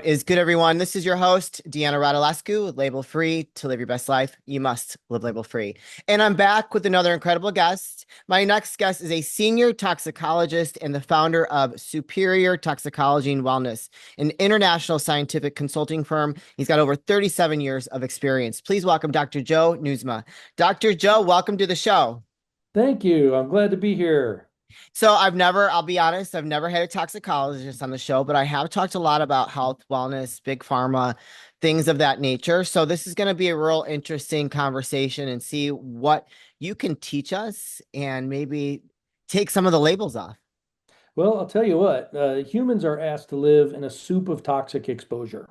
Is good, everyone. This is your host, Deanna Radulescu, with Label Free. To live your best life, you must live label free. And I'm back with another incredible guest. My next guest is a senior toxicologist and the founder of Superior Toxicology and Wellness, an international scientific consulting firm. He's got over 37 years of experience. Please welcome Dr. Joe Nieusma. Dr. Joe, welcome to the show. Thank you. I'm glad to be here. So I'll be honest, I've never had a toxicologist on the show, but I have talked a lot about health, wellness, big pharma, things of that nature. So this is going to be a real interesting conversation and see what you can teach us and maybe take some of the labels off. Well, I'll tell you what, humans are asked to live in a soup of toxic exposure.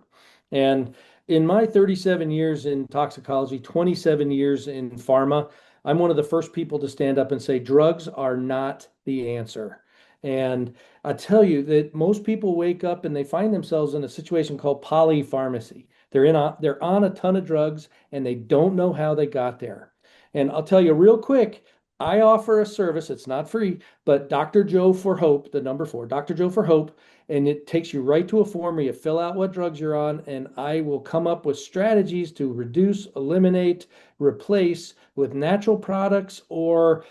And in my 37 years in toxicology, 27 years in pharma, I'm one of the first people to stand up and say drugs are not the answer. And I tell you that most people wake up and they find themselves in a situation called polypharmacy. They're on a ton of drugs and they don't know how they got there. And I'll tell you real quick, I offer a service, it's not free, but Dr. Joe for Hope, the number four, Dr. Joe for Hope, and it takes you right to a form where you fill out what drugs you're on, and I will come up with strategies to reduce, eliminate, replace with natural products or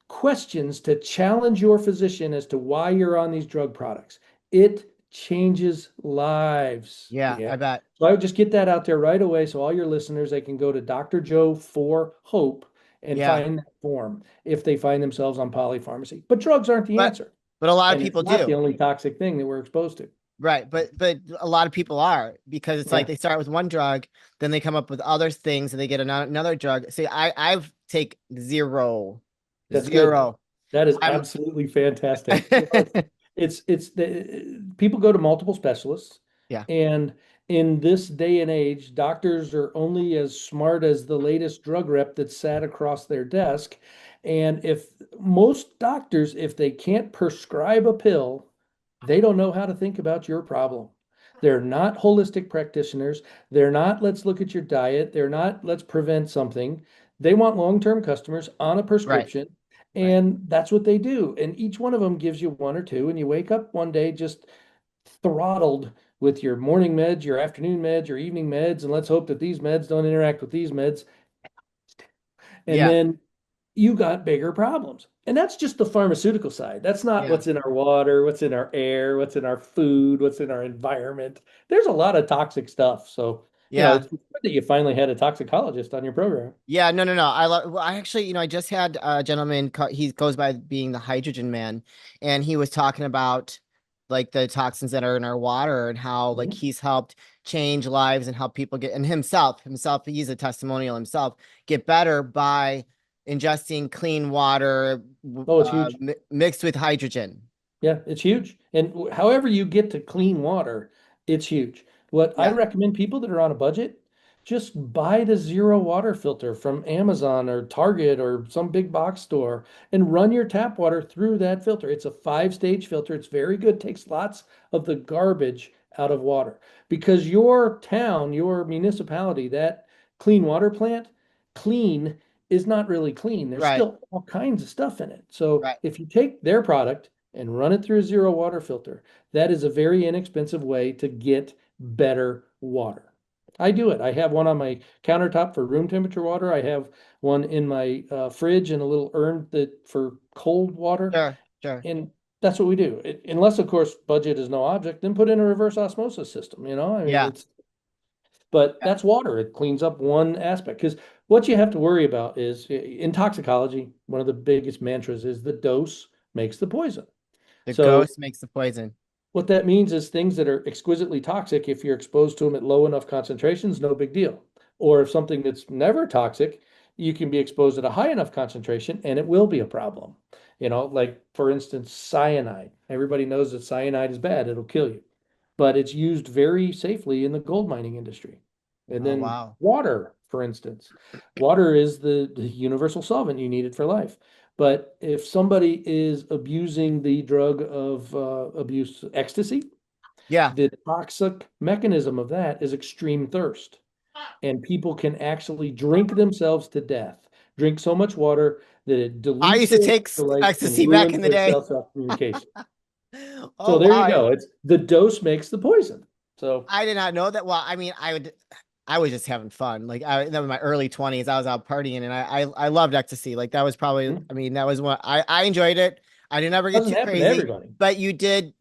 questions to challenge your physician as to why you're on these drug products. It changes lives. Yeah, Yeah. I bet. So I would just get that out there right away so all your listeners, they can go to Dr. Joe for Hope and Yeah. find that form if they find themselves on polypharmacy. But drugs aren't the But answer. but a lot of And it's people not the do. only toxic thing that we're exposed to. Right. But a lot of people are because it's like Yeah, they start with one drug, then they come up with other things and they get another drug. See, I've take zero, that's good. zero. That is I'm absolutely fantastic. It's the people go to multiple specialists, yeah. and in this day and age, doctors are only as smart as the latest drug rep that sat across their desk. And if most doctors, if they can't prescribe a pill, they don't know how to think about your problem. They're not holistic practitioners. They're not, let's look at your diet. They're not, let's prevent something. They want long-term customers on a Right. prescription. Right. And that's what they do. And each one of them gives you one or two, and you wake up one day just throttled with your morning meds, your afternoon meds, your evening meds, and let's hope that these meds don't interact with these meds. And Yeah. then you got bigger problems. And that's just the pharmaceutical side. That's not Yeah. what's in our water, what's in our air, what's in our food, what's in our environment. There's a lot of toxic stuff. So, Yeah. it's good that you finally had a toxicologist on your program. Yeah. No, no, no. Well, I actually, I just had a gentleman, he goes by being the hydrogen man, and he was talking about like the toxins that are in our water and how like Mhm. he's helped change lives and help people get, and himself, he's a testimonial himself, get better by ingesting clean water Oh, it's huge. mixed with hydrogen. Yeah, it's huge. And however you get to clean water, it's huge. What I Yeah. recommend people that are on a budget, just buy the zero water filter from Amazon or Target or some big box store and run your tap water through that filter. It's a five-stage filter. It's very good. Takes lots of the garbage out of water because your town, your municipality, that clean water plant, clean is not really clean. There's Right. still all kinds of stuff in it. So Right. if you take their product and run it through a zero water filter. That is a very inexpensive way to get better water. I do it. I have one on my countertop for room temperature water. I have one in my fridge and a little urn that for cold water. Sure. Sure. And that's what we do. Unless, of course, budget is no object, then put in a reverse osmosis system. I mean, Yeah. but Yeah. that's water. It cleans up one aspect. Because what you have to worry about is in toxicology, one of the biggest mantras is the dose makes the poison. The So ghost makes the poison. what that means is things that are exquisitely toxic, if you're exposed to them at low enough concentrations, no big deal. Or if something that's never toxic, you can be exposed at a high enough concentration and it will be a problem. Like for instance, cyanide. Everybody knows that cyanide is bad, it'll kill you. But it's used very safely in the gold mining industry. And Oh, then wow. water, for instance. Water is the universal solvent you need it for life. But if somebody is abusing the drug of abuse, ecstasy, Yeah. the toxic mechanism of that is extreme thirst. And people can actually drink themselves to death, drink so much water that it I dilutes used to their take electrolytes and ecstasy back ruins in the their day. cell communication. Oh, So there you wow. go. It's the dose makes the poison. So, I did not know that. Well, I mean, I was just having fun. Like that was my early 20s. I was out partying and I loved ecstasy. Like that was probably, hmm, I mean, that was what I enjoyed it. I didn't ever get doesn't too happen to crazy, everybody. but you did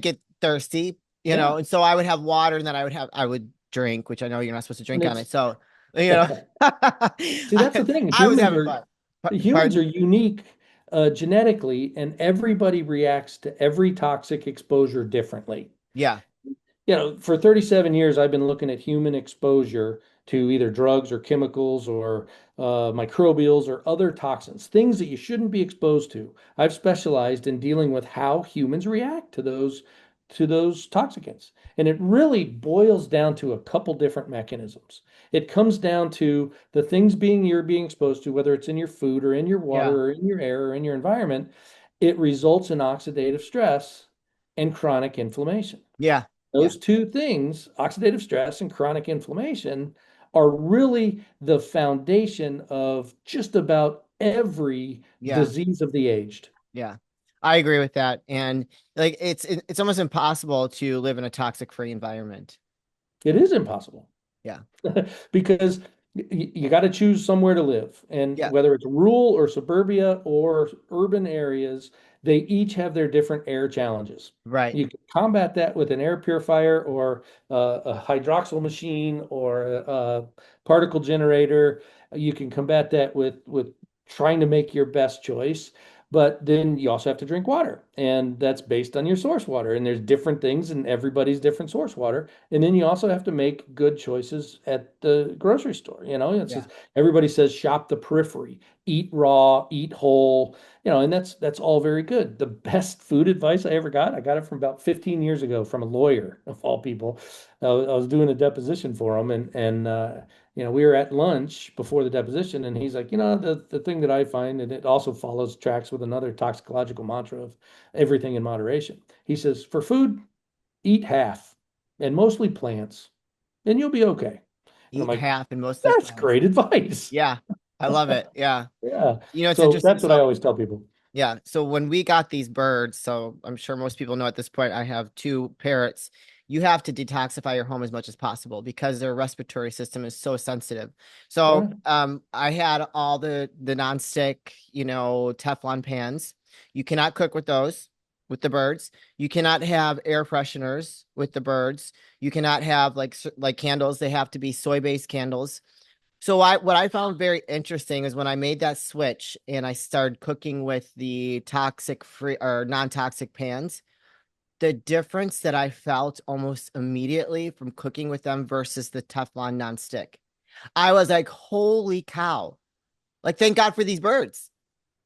get thirsty, you know, Yeah. and so I would have water and then I would drink, which I know you're not supposed to And drink on it's, it. So, you know, see, that's the thing. I was having fun. Humans are Pardon? unique genetically, and everybody reacts to every toxic exposure differently. Yeah. For 37 years, I've been looking at human exposure to either drugs or chemicals or microbials or other toxins, things that you shouldn't be exposed to. I've specialized in dealing with how humans react to those toxicants. And it really boils down to a couple different mechanisms. It comes down to the things you're being exposed to, whether it's in your food or in your Yeah. water or in your air or in your environment, it results in oxidative stress and chronic inflammation. Yeah. Yeah. Those two things, oxidative stress and chronic inflammation, are really the foundation of just about every Yeah. disease of the aged. Yeah. I agree with that. And like it's almost impossible to live in a toxic free environment. It is impossible. Yeah. Because you got to choose somewhere to live. And Yeah. whether it's rural or suburbia or urban areas, they each have their different air challenges. Right. You can combat that with an air purifier or a hydroxyl machine or a particle generator. You can combat that with trying to make your best choice. But then you also have to drink water, and that's based on your source water. And there's different things in everybody's different source water. And then you also have to make good choices at the grocery store. It's Yeah. just, everybody says shop the periphery, eat raw, eat whole, and that's all very good. The best food advice I ever got, I got it from about 15 years ago from a lawyer of all people. I was doing a deposition for him, and we were at lunch before the deposition, and he's like, the thing that I find, and it also follows tracks with another toxicological mantra of everything in moderation. He says, for food, eat half and mostly plants, and you'll be okay. And I'm Eat like, half and mostly that's plants. great advice. Yeah. I love it. Yeah. Yeah. You know, it's So interesting. that's what I So always tell people. yeah. So when we got these birds, so I'm sure most people know at this point, I have two parrots. You have to detoxify your home as much as possible because their respiratory system is so sensitive. So Yeah. I had all the nonstick, Teflon pans. You cannot cook with those with the birds. You cannot have air fresheners with the birds. You cannot have like candles. They have to be soy-based candles. So what I found very interesting is when I made that switch and I started cooking with the toxic free or non-toxic pans, the difference that I felt almost immediately from cooking with them versus the Teflon nonstick. I was like, holy cow. Like, thank God for these birds.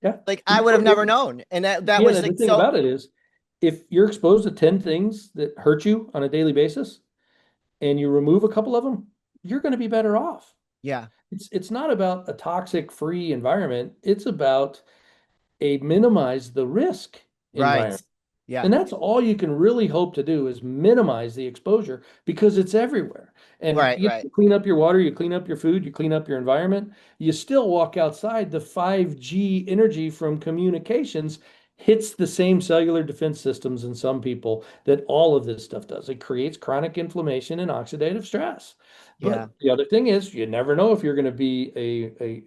Yeah. Like I You would know, have never known. And that yeah, was and the like thing so about it is, if you're exposed to 10 things that hurt you on a daily basis and you remove a couple of them, you're going to be better off. yeah, It's not about a toxic free environment. It's about a minimize the risk right. environment. Yeah, And that's all you can really hope to do is minimize the exposure because it's everywhere. And right, right. you clean up your water, you clean up your food, you clean up your environment, you still walk outside. The 5G energy from communications hits the same cellular defense systems in some people that all of this stuff does. It creates chronic inflammation and oxidative stress. Yeah. But the other thing is, you never know if you're going to be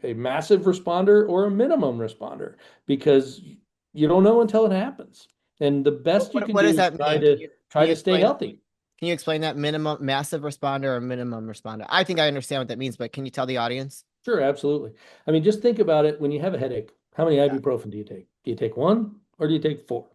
a massive responder or a minimum responder because you don't know until it happens. And the best you can What does do is that mean? Can you can try you to stay explain healthy. can you explain that minimum massive responder or minimum responder? I think I understand what that means, but can you tell the audience? Sure, absolutely. I mean, just think about it. When you have a headache, how many Yeah. ibuprofen do you take? Do you take one or do you take four?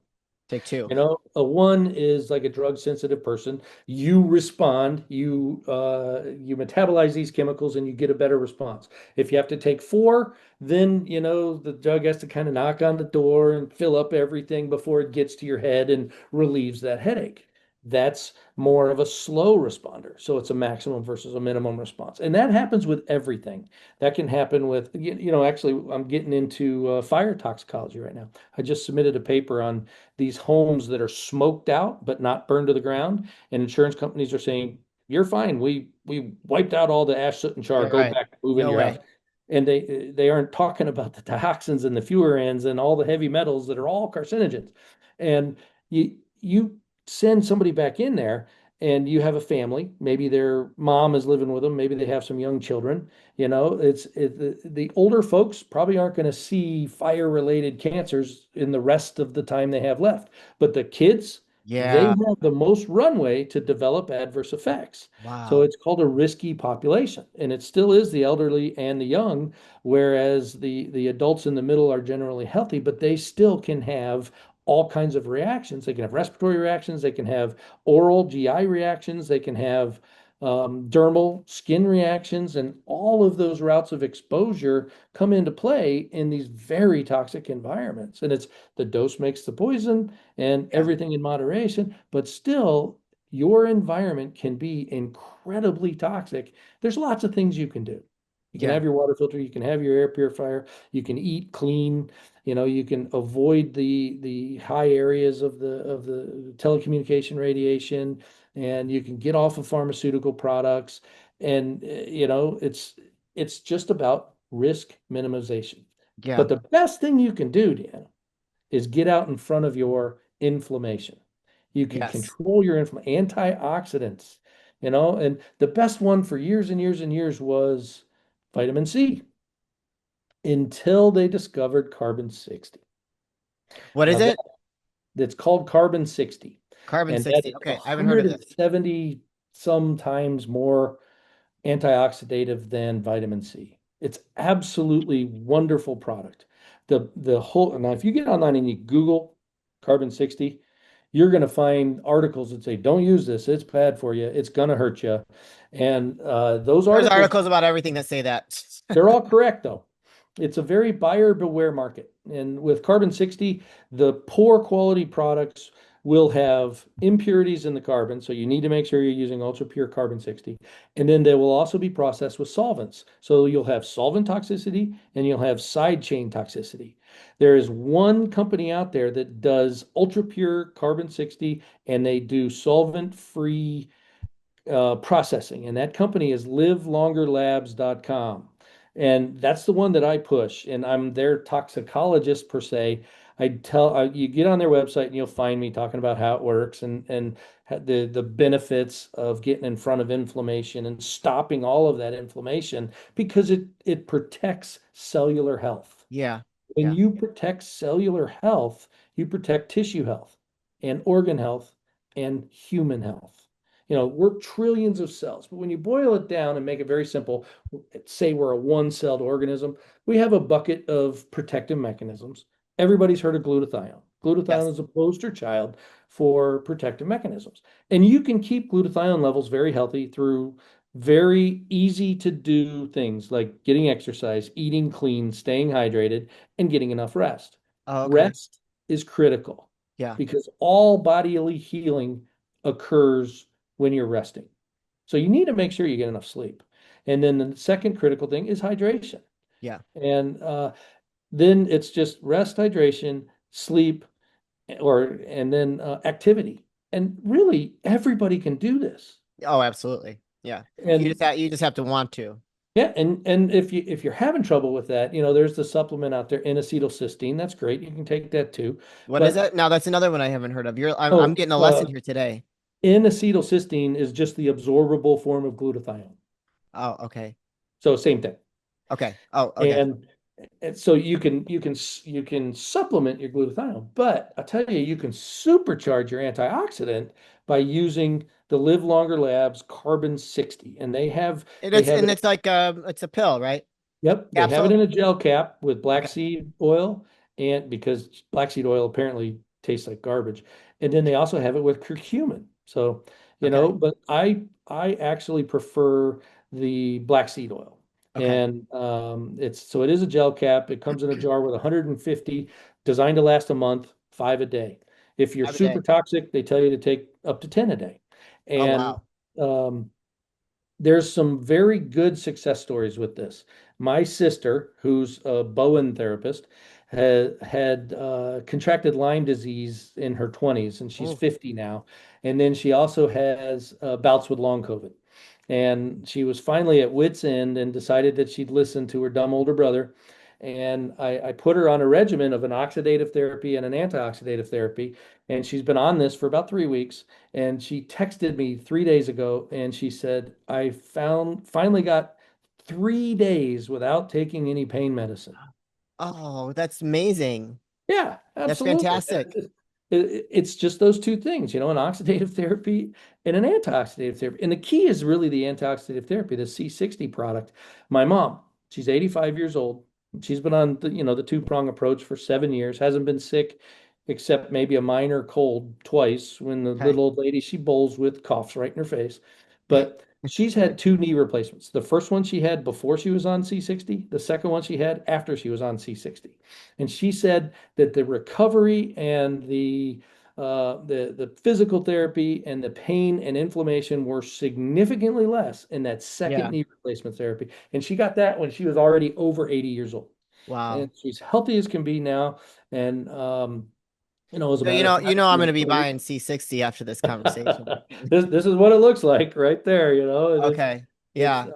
Take two. A one is like a drug sensitive person. You respond, you metabolize these chemicals and you get a better response. If you have to take four, then the drug has to kind of knock on the door and fill up everything before it gets to your head and relieves that headache. That's more of a slow responder. So it's a maximum versus a minimum response. And that happens with everything. That can happen with, actually, I'm getting into fire toxicology right now. I just submitted a paper on these homes that are smoked out but not burned to the ground, and insurance companies are saying, "You're fine. We wiped out all the ash, soot, and char. Right, Go right. back, move in No your house." way. And they aren't talking about the toxins and the furans and all the heavy metals that are all carcinogens. And you send somebody back in there, and you have a family, maybe their mom is living with them, maybe they have some young children, the older folks probably aren't going to see fire-related cancers in the rest of the time they have left. But the kids, they Yeah. have the most runway to develop adverse effects. So Wow. it's called a risky population, and it still is the elderly and the young, whereas the adults in the middle are generally healthy, but they still can have all kinds of reactions. They can have respiratory reactions, they can have oral GI reactions, they can have dermal skin reactions, and all of those routes of exposure come into play in these very toxic environments. And it's the dose makes the poison and Yeah. everything in moderation, but still, your environment can be incredibly toxic. There's lots of things you can do. You can Yeah. have your water filter, you can have your air purifier, you can eat clean, you can avoid the high areas of the telecommunication radiation, and you can get off of pharmaceutical products. And it's just about risk minimization. Yeah. But the best thing you can do, Dan, is get out in front of your inflammation. You can Yes. control your antioxidants, and the best one for years and years and years was vitamin C until they discovered carbon-60. What is Now it? that's called carbon-60, Carbon and that 60. is Okay. I haven't heard of this. 170 sometimes more antioxidative than vitamin C. It's absolutely wonderful product. The whole now, if you get online and you Google carbon-60, you're going to find articles that say, "Don't use this; it's bad for you. It's going to hurt you." And those There's articles, articles about everything that say that. they're all correct, though. It's a very buyer beware market. And with carbon-60, the poor quality products will have impurities in the carbon. So you need to make sure you're using ultra pure carbon-60. And then they will also be processed with solvents. So you'll have solvent toxicity and you'll have side chain toxicity. There is one company out there that does ultra pure carbon-60, and they do solvent-free processing, and that company is livelongerlabs.com. And that's the one that I push, and I'm their toxicologist per se. You get on their website and you'll find me talking about how it works and the benefits of getting in front of inflammation and stopping all of that inflammation, because it protects cellular health. Yeah. When Yeah. you protect cellular health, you protect tissue health and organ health and human health. We're trillions of cells, but when you boil it down and make it very simple, say we're a one-celled organism, we have a bucket of protective mechanisms. Everybody's heard of glutathione. Glutathione Yes. is a poster child for protective mechanisms. And you can keep glutathione levels very healthy through very easy to do things like getting exercise, eating clean, staying hydrated, and getting enough rest. Oh, okay. Rest is critical Yeah. because all bodily healing occurs when you're resting. So you need to make sure you get enough sleep. And then the second critical thing is hydration. Yeah. And then it's just rest, hydration, sleep, and then activity. And really, everybody can do this. Oh, absolutely. Yeah. And You just have to want to. yeah, and if you're having trouble with that, there's the supplement out there, N-acetylcysteine. That's great. You can take that too. What is But it? Now that's another one I haven't heard of. I'm oh, getting a lesson here today. N-acetylcysteine is just the absorbable form of glutathione. Oh, okay. So same thing. Okay. Oh, okay. And, and so you can supplement your glutathione, but I tell you, you can supercharge your antioxidant by using the Live Longer Labs Carbon-60, and they have they have And it. it's like it's a pill, right? Yep, they have it Capsule? in a gel cap with black Okay. seed oil, and because black seed oil apparently tastes like garbage. And then they also have it with curcumin. So, Okay. but I actually prefer the black seed oil. Okay. And it is a gel cap. It comes in a jar with 150, designed to last a month, 5 a day. If you're Have a super day. toxic, they tell you to take up to 10 a day. Oh, And wow. um, there's some very good success stories with this. My sister, who's a Bowen therapist, had contracted Lyme disease in her 20s, and she's Oh, 50 now. And then she also has bouts with long COVID. And she was finally at wit's end and decided that she'd listen to her dumb older brother And I put her on a regimen of an oxidative therapy and an antioxidative therapy. And she's been on this for about 3 weeks. And she texted me 3 days ago and she said, I finally got 3 days without taking any pain medicine. Oh, that's amazing. Yeah, That's absolutely. fantastic. It's just those two things, an oxidative therapy and an antioxidative therapy. And the key is really the antioxidative therapy, the C60 product. My mom, she's 85 years old. She's been on the two-prong approach for 7 years, hasn't been sick except maybe a minor cold twice when the Okay. little old lady she bowls with coughs right in her face. But she's had two knee replacements. The first one she had before she was on C60, the second one she had after she was on C60. And she said that the recovery and the physical therapy and the pain and inflammation were significantly less in that second Yeah. knee replacement therapy. And she got that when she was already over 80 years old. Wow. And she's healthy as can be now. And as a So matter of fact, I'm going to be buying C60 after this conversation. this is what it looks like right there, and Okay. it's Yeah.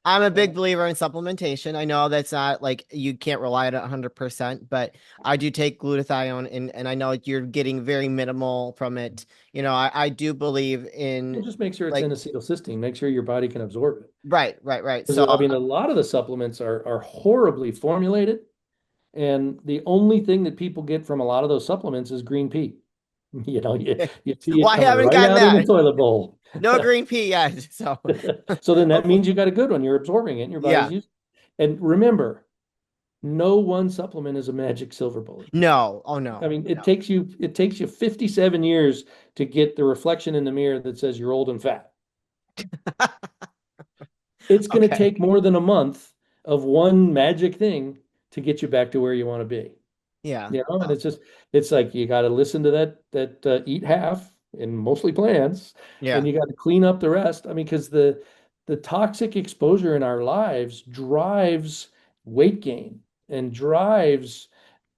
I'm a uh, big believer in supplementation. I know that's not like you can't rely on it 100%, but I do take glutathione and I know you're getting very minimal from it. I do believe well, in just make sure it's in like, acetylcysteine. Make sure your body can absorb it. right, right, right. Because So, I mean, a lot of the supplements are horribly formulated, and the only thing that people get from a lot of those supplements is green pea. You see well, it I coming haven't right gotten out in the that. toilet bowl. No green pea yet. So, So then that hopefully, means you got a good one. You're absorbing it, and your body's yeah. using it. And remember, no one supplement is a magic silver bullet. No. Oh, I no. mean, it takes you 57 years to get the reflection in the mirror that says you're old and fat. No. It's going to Okay. take more than a month of one magic thing to get you back to where you want to be. Yeah. And it's like you got to listen to that eat half and mostly plants, and Yeah. you got to clean up the rest. I mean, because the toxic exposure in our lives drives weight gain and drives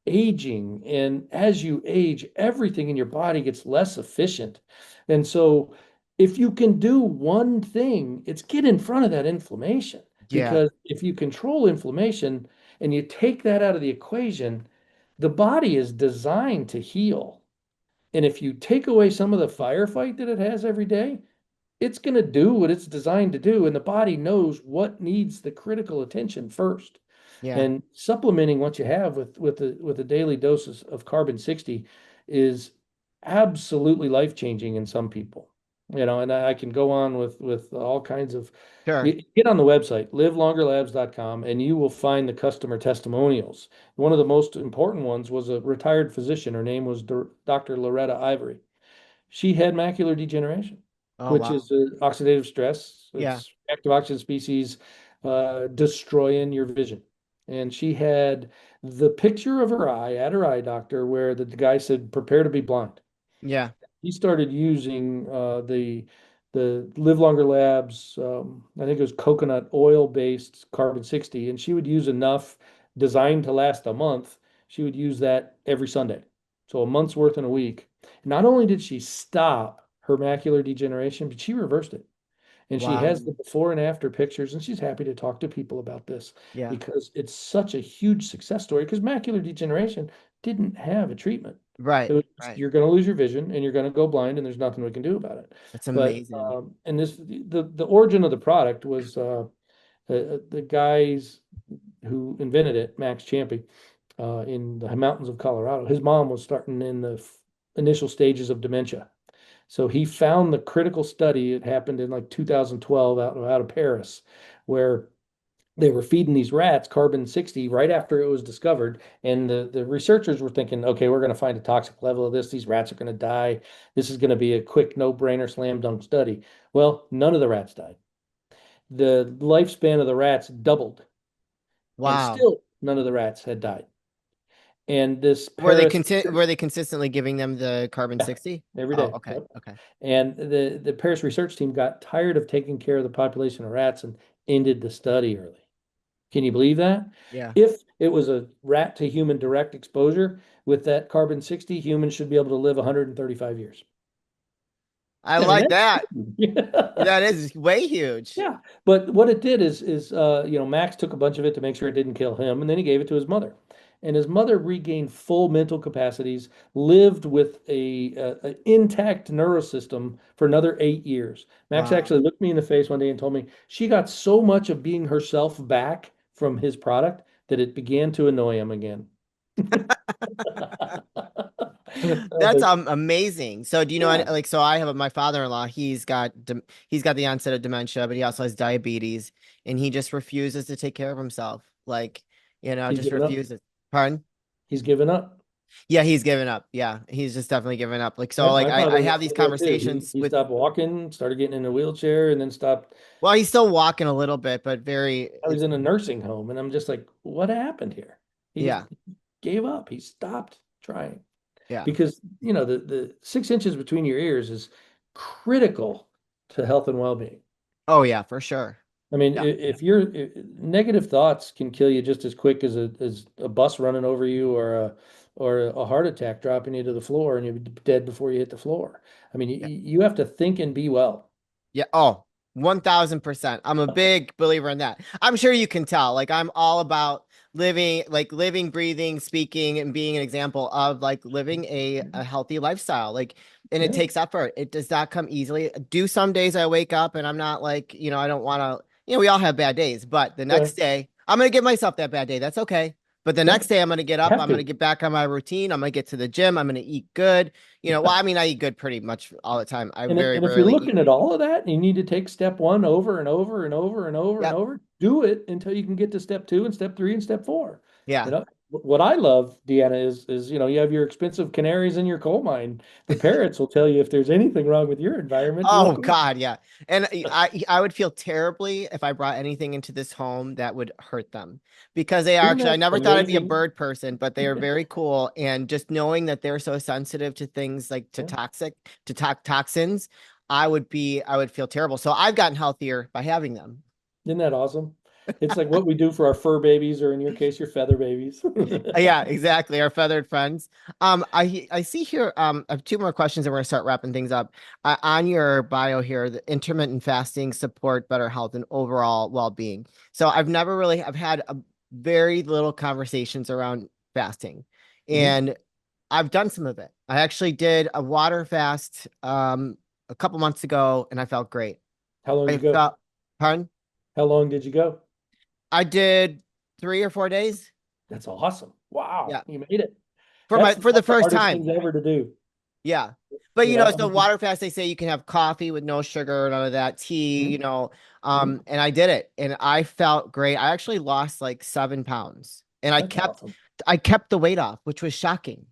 aging. And as you age, everything in your body gets less efficient. And so, if you can do one thing, it's get in front of that inflammation. Yeah. Because if you control inflammation and you take that out of the equation, the body is designed to heal. And if you take away some of the firefight that it has every day, it's going to do what it's designed to do. And the body knows what needs the critical attention first. Yeah. And supplementing what you have with a daily doses of carbon-60 is absolutely life-changing in some people. And I can go on with all kinds of Sure. get on the website, livelongerlabs.com, and you will find the customer testimonials. One of the most important ones was a retired physician. Her name was Dr. Loretta Ivory. She had macular degeneration, Oh, which wow. is oxidative stress. Yeah. It's active oxygen species destroying your vision. And she had the picture of her eye at her eye doctor where the guy said, prepare to be blind. Yeah. He started using the Live Longer Labs, I think it was coconut oil based carbon-60, and she would use enough designed to last a month. She would use that every Sunday. So a month's worth in a week. Not only did she stop her macular degeneration, but she reversed it. And she Wow. has the before and after pictures, and she's happy to talk to people about this Yeah. because it's such a huge success story. Because macular degeneration didn't have a treatment. It Right. was just, Right. you're going to lose your vision and you're going to go blind, and there's nothing we can do about it. That's But amazing. and the origin of the product was the guys who invented it, Max Champy, in the mountains of Colorado. His mom was starting in the initial stages of dementia. So he found the critical study. It happened in like 2012 out of Paris, where they were feeding these rats carbon-60 right after it was discovered. And the researchers were thinking, okay, we're going to find a toxic level of this. These rats are going to die. This is going to be a quick, no-brainer, slam dunk study. Well, none of the rats died. The lifespan of the rats doubled, and Wow. still none of the rats had died. And this Paris Were research, they consistently giving them the carbon yeah, 60? every Oh, day. okay. Yep. Okay. And the Paris research team got tired of taking care of the population of rats and ended the study early. Can you believe that? Yeah. If it was a rat to human direct exposure with that carbon-60, humans should be able to live 135 years. I I mean, like that. that's That is way huge. yeah. But what it did is Max took a bunch of it to make sure it didn't kill him, and then he gave it to his mother. And his mother regained full mental capacities, lived with a intact neurosystem for another 8 years. Max Wow. actually looked me in the face one day and told me she got so much of being herself back from his product that it began to annoy him again. That's But amazing. So do you know yeah, like so I have my father-in-law, he's got the onset of dementia, but he also has diabetes and he just refuses to take care of himself. Like, he's just given up. refuses. Pardon? He's given up. Yeah, he's given up. Yeah, he's just definitely given up. Like so My, like my I father-in-law have these did that too. He conversations he with stopped walking, started getting in a wheelchair, and then stopped. well, he's still walking a little bit, but very I was it's in a nursing home, and I'm just like, what happened here? He just yeah, gave up. He stopped trying yeah. because the 6 inches between your ears is critical to health and well-being. Oh yeah, for sure. I mean, Yeah. negative thoughts can kill you just as quick as a bus running over you or a heart attack dropping you to the floor and you're dead before you hit the floor. I mean, Yeah. you have to think and be well. Yeah. Oh, 1000%. I'm a big believer in that. I'm sure you can tell. Like I'm all about living, breathing, speaking, and being an example of like living a healthy lifestyle. Like, and it Yeah, takes effort. It does not come easily. Do some days I wake up and I'm not like, I don't want to, we all have bad days, but the yeah, next day I'm going to give myself that bad day. That's okay. But the yeah. next day I'm going to get You up. have I'm going to to. get back on my routine. I'm going to get to the gym. I'm going to eat good. Well, I mean, I eat good pretty much all the time. I very And if you're rarely eat. looking at all of that and you need to take step one over and over and over and over and Yep. over, do it until you can get to step two and step three and step four. You Yeah. know, what I love, Deanna, is you have your expensive canaries in your coal mine. The parrots will tell you if there's anything wrong with your environment real Oh quick. God, yeah. And I would feel terribly if I brought anything into this home that would hurt them because they are Isn't actually, I that never thought I'd be a amazing? bird person, but they are very cool. And just knowing that they're so sensitive to things like to Yeah. toxic, toxins, I would feel terrible. So I've gotten healthier by having them. Isn't that awesome? It's like what we do for our fur babies, or in your case, your feather babies. Yeah, exactly. Our feathered friends. I see here. I have two more questions, and we're gonna start wrapping things up. On your bio here, the intermittent fasting support better health and overall well-being. So I've had a very little conversations around fasting, Mhm. and I've done some of it. I actually did a water fast a couple months ago, and I felt great. How long did I you go? felt, pardon? How long did you go? I did 3 or 4 days. That's awesome. Wow, Yeah, you made it. for That's my one for the of the first hardest time. things ever to do. Yeah. But I so mean, water fast, they say you can have coffee with no sugar, none of that, tea, mhm, mhm. and I did it and I felt great. I actually lost like 7 pounds and That's awesome. I kept the weight off, which was shocking.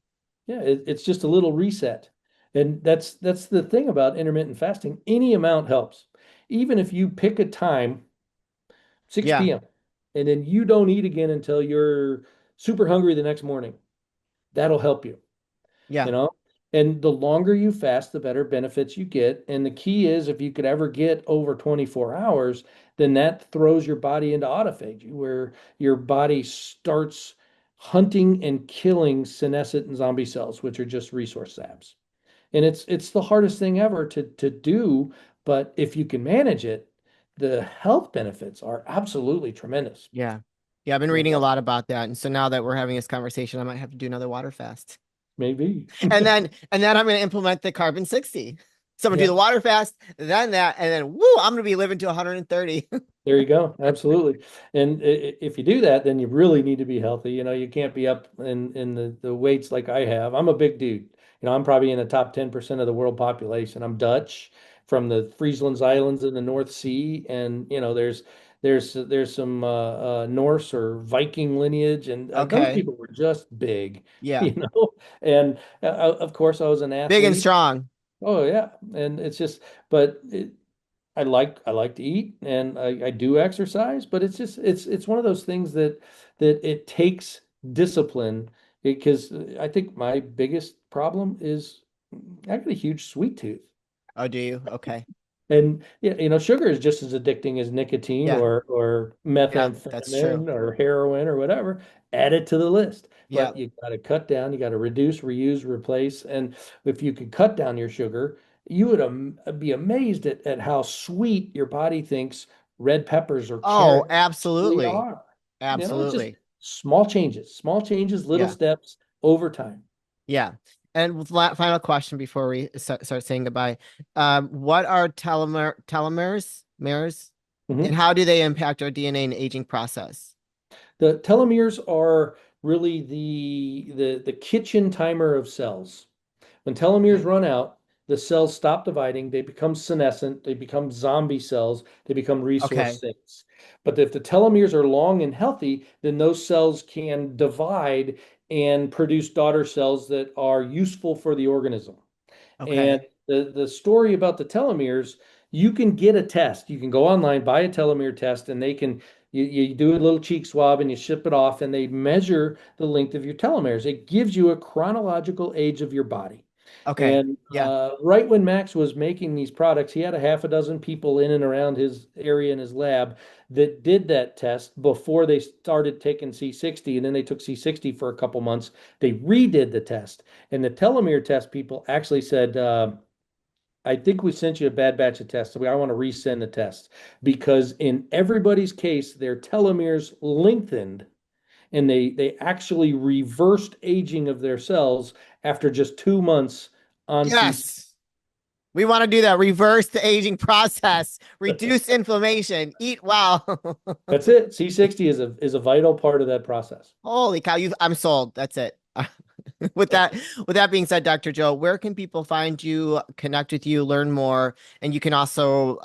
Yeah, it's just a little reset. And that's the thing about intermittent fasting. Any amount helps. Even if you pick a time, Yeah. 6 p.m., and then you don't eat again until you're super hungry the next morning, that'll help you. you Yeah. know? And the longer you fast, the better benefits you get. And the key is if you could ever get over 24 hours, then that throws your body into autophagy, where your body starts hunting and killing senescent and zombie cells, which are just resource zaps. And it's the hardest thing ever to do, but if you can manage it, the health benefits are absolutely tremendous. Yeah. Yeah, I've been You reading a know, lot about that. And so now that we're having this conversation, I might have to do another water fast. maybe. And then I'm going to implement the carbon 60. So I'm going to do Yeah. the water fast, then that, and then woo, I'm going to be living to 130. There you go. Absolutely. And if you do that, then you really need to be healthy. You can't be up in the weights like I have. I'm a big dude. I'm probably in the top 10% of the world population. I'm Dutch from the Friesland Islands in the North Sea. And, there's some Norse or Viking lineage, and those Okay. people were just big, Yeah. you know. And of course, I was an Big and athlete. strong. Oh, yeah. And it's just, but I like to eat and I do exercise, but it's one of those things that it takes discipline because I think my biggest problem is I got a huge sweet tooth. Oh, do you? Okay. And yeah, sugar is just as addicting as nicotine Yeah. or Yeah, that's true. methamphetamine or heroin or whatever. Add it to the list. Yeah. But you got to cut down, you got to reduce, reuse, replace. And if you could cut down your sugar, you would be amazed at how sweet your body thinks red peppers or Oh, carrots really absolutely. are. It's just Absolutely. small changes, little Yeah. steps over time. Yeah. And with final question before we start saying goodbye. What are telomeres, mirrors, and Mhm. how do they impact our DNA and aging process? The telomeres are really the kitchen timer of cells. When telomeres Okay. run out, the cells stop dividing, they become senescent, they become zombie cells, they become resource Okay. sinks. But if the telomeres are long and healthy, then those cells can divide and produce daughter cells that are useful for the organism. And Okay. the story about the telomeres, you can get a test. You can go online, buy a telomere test, and you do a little cheek swab and you ship it off, and they measure the length of your telomeres. It gives you a chronological age of your body. Okay. And Yeah. right when Max was making these products, he had a half a dozen people in and around his area in his lab that did that test before they started taking C60. And then they took C60 for a couple months. They redid the test. And the telomere test people actually said, I think we sent you a bad batch of tests. So I want to resend the test because in everybody's case, their telomeres lengthened and they actually reversed aging of their cells after just 2 months on C. Yes. We want to do that. Reverse the aging process, reduce inflammation, eat well. That's it. C60 is a vital part of that process. Holy cow, I'm sold. That's it. With that, with that being said, Dr. Joe, where can people find you, connect with you, learn more, and you can also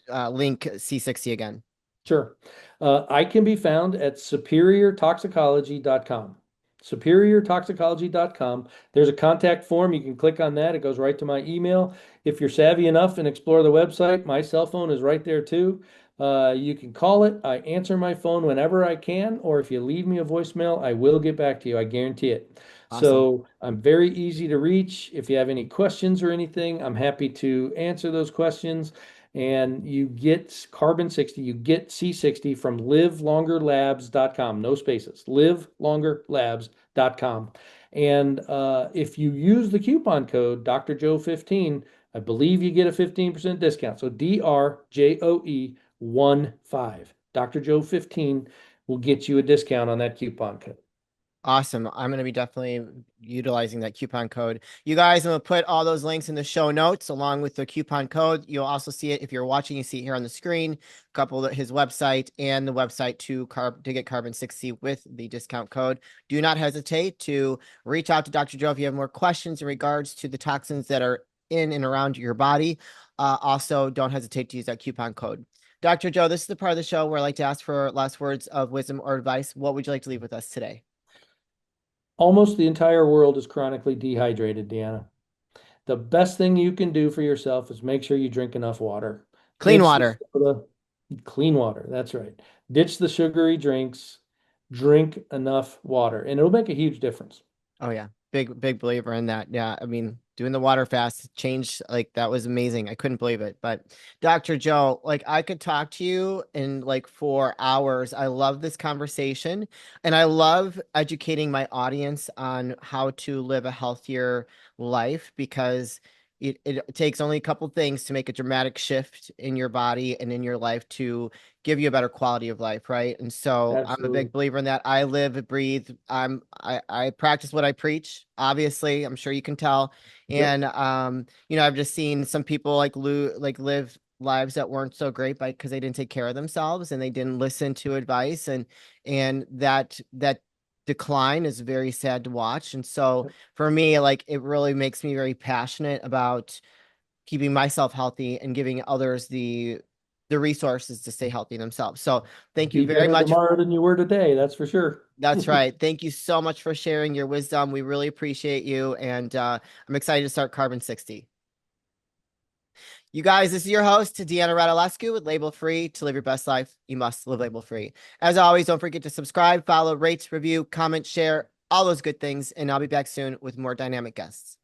link C60 again. Sure. I can be found at superiortoxicology.com. Superiortoxicology.com. There's a contact form. You can click on that. It goes right to my email. If you're savvy enough and explore the website, my cell phone is right there too. You can call it. I answer my phone whenever I can, or if you leave me a voicemail, I will get back to you. I guarantee it. Awesome. So I'm very easy to reach. If you have any questions or anything, I'm happy to answer those questions. And you get Carbon-60, you get C60 from livelongerlabs.com, no spaces, livelongerlabs.com. And if you use the coupon code Dr. Joe 15, I believe you get a 15% discount. So DRJOE15. Dr. Joe 15 will get you a discount on that coupon code. Awesome. I'm going to be definitely utilizing that coupon code. You guys, I'm going to put all those links in the show notes along with the coupon code. You'll also see it if you're watching, you see it here on the screen, couple of his website and the website to get Carbon-60 with the discount code. Do not hesitate to reach out to Dr. Joe if you have more questions in regards to the toxins that are in and around your body. Also, don't hesitate to use that coupon code. Dr. Joe, this is the part of the show where I like to ask for last words of wisdom or advice. What would you like to leave with us today? Almost the entire world is chronically dehydrated, Deanna. The best thing you can do for yourself is make sure you drink enough water. Clean Ditch the water. soda, clean water. That's right. Ditch the sugary drinks, drink enough water, and it'll make a huge difference. Oh yeah. Big believer in that. Yeah. I mean, doing the water fast changed, like that was amazing. I couldn't believe it. But Dr. Joe, like I could talk to you in like 4 hours. I love this conversation and I love educating my audience on how to live a healthier life because it takes only a couple things to make a dramatic shift in your body and in your life to give you a better quality of life, right? And so I'm a big Absolutely. believer in that. I live, breathe. I practice what I preach. Obviously, I'm sure you can tell. Yep. And I've just seen some people live lives that weren't so great because they didn't take care of themselves and they didn't listen to advice and that decline is very sad to watch. And so Yep. for me, like it really makes me very passionate about keeping myself healthy and giving others the resources to stay healthy themselves. So thank you Be very better much. tomorrow than you were today. That's for sure. That's right. Thank you so much for sharing your wisdom. We really appreciate you. And I'm excited to start Carbon-60. You guys, this is your host, Deanna Radulescu with Label Free. To live your best life, you must live label free. As always, don't forget to subscribe, follow, rate, review, comment, share, all those good things. And I'll be back soon with more dynamic guests.